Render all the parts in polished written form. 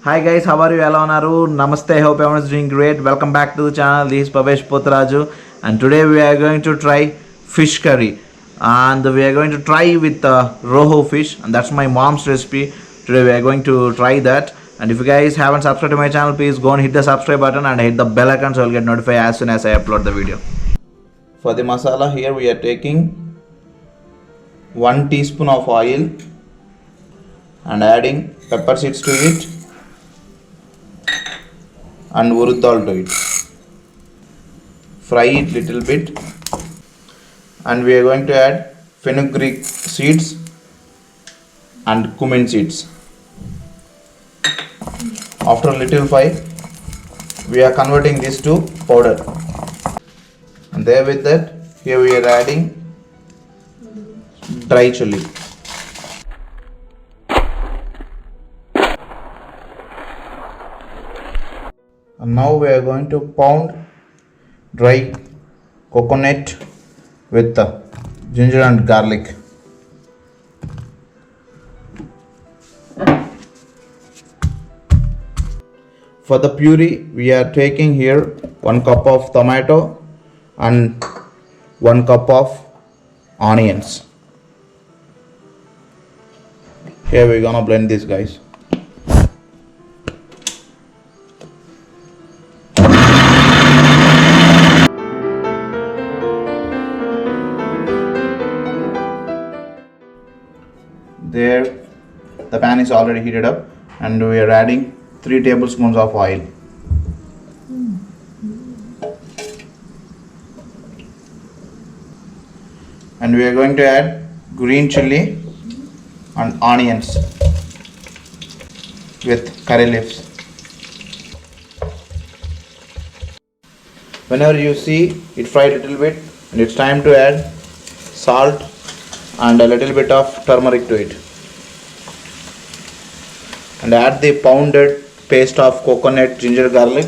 Hi guys, how are you? Hello, Naru. Namaste. Hope everyone is doing great. Welcome back to the channel. This is Pavesh Potraju, and today we are going to try fish curry, and we are going to try with rohu fish, and that's my mom's recipe. Today we are going to try that. And if you guys haven't subscribed to my channel, please go and hit the subscribe button and hit the bell icon so you'll get notified as soon as I upload the video. For the masala, here we are taking 1 teaspoon of oil and adding pepper seeds to it and urud dal to it. Fry it little bit, and we are going to add fenugreek seeds and cumin seeds. After a little fry, we are converting this to powder, and there with that, here we are adding dry chili. And now we are going to pound dry coconut with ginger and garlic. For the puree, we are taking here 1 cup of tomato and 1 cup of onions. Here we're gonna blend this, guys. There, the pan is already heated up, and we are adding 3 tablespoons of oil. And we are going to add green chili and onions with curry leaves. Whenever you see it fried a little bit, and it's time to add salt and a little bit of turmeric to it, and add the pounded paste of coconut, ginger, garlic,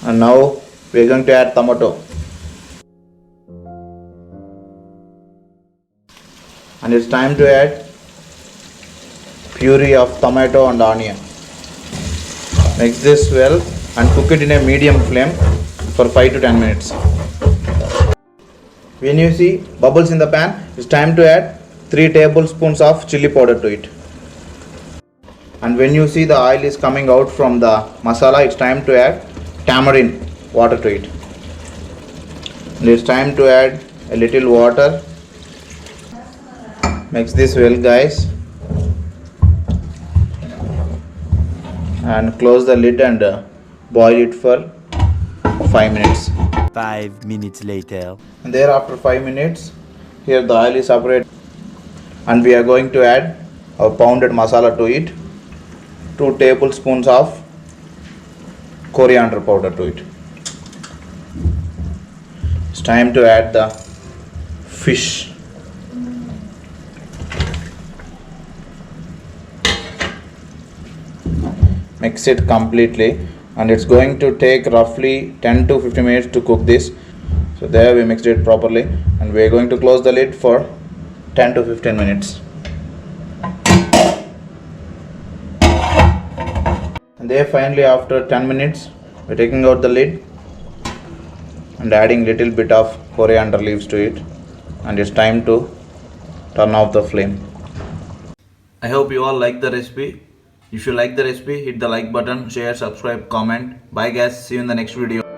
and now we are going to add tomato, and it's time to add puree of tomato and onion. Mix this well and cook it in a medium flame for 5 to 10 minutes. When you see bubbles in the pan, it's time to add 3 tablespoons of chili powder to it. And when you see the oil is coming out from the masala, it's time to add tamarind water to it. And it's time to add a little water. Mix this well, guys, and close the lid and boil it for 5 minutes. 5 minutes later. And there, after 5 minutes, here the oil is separated, and we are going to add our pounded masala to it. 2 tablespoons of coriander powder to it. It's time to add the fish. Mix it completely, and it's going to take roughly 10 to 15 minutes to cook this. So there we mixed it properly, and we are going to close the lid for 10 to 15 minutes. And there, finally, after 10 minutes, we're taking out the lid and adding little bit of coriander leaves to it, and it's time to turn off the flame. I hope you all like the recipe. If you like the recipe, hit the like button, share, subscribe, comment. Bye guys, see you in the next video.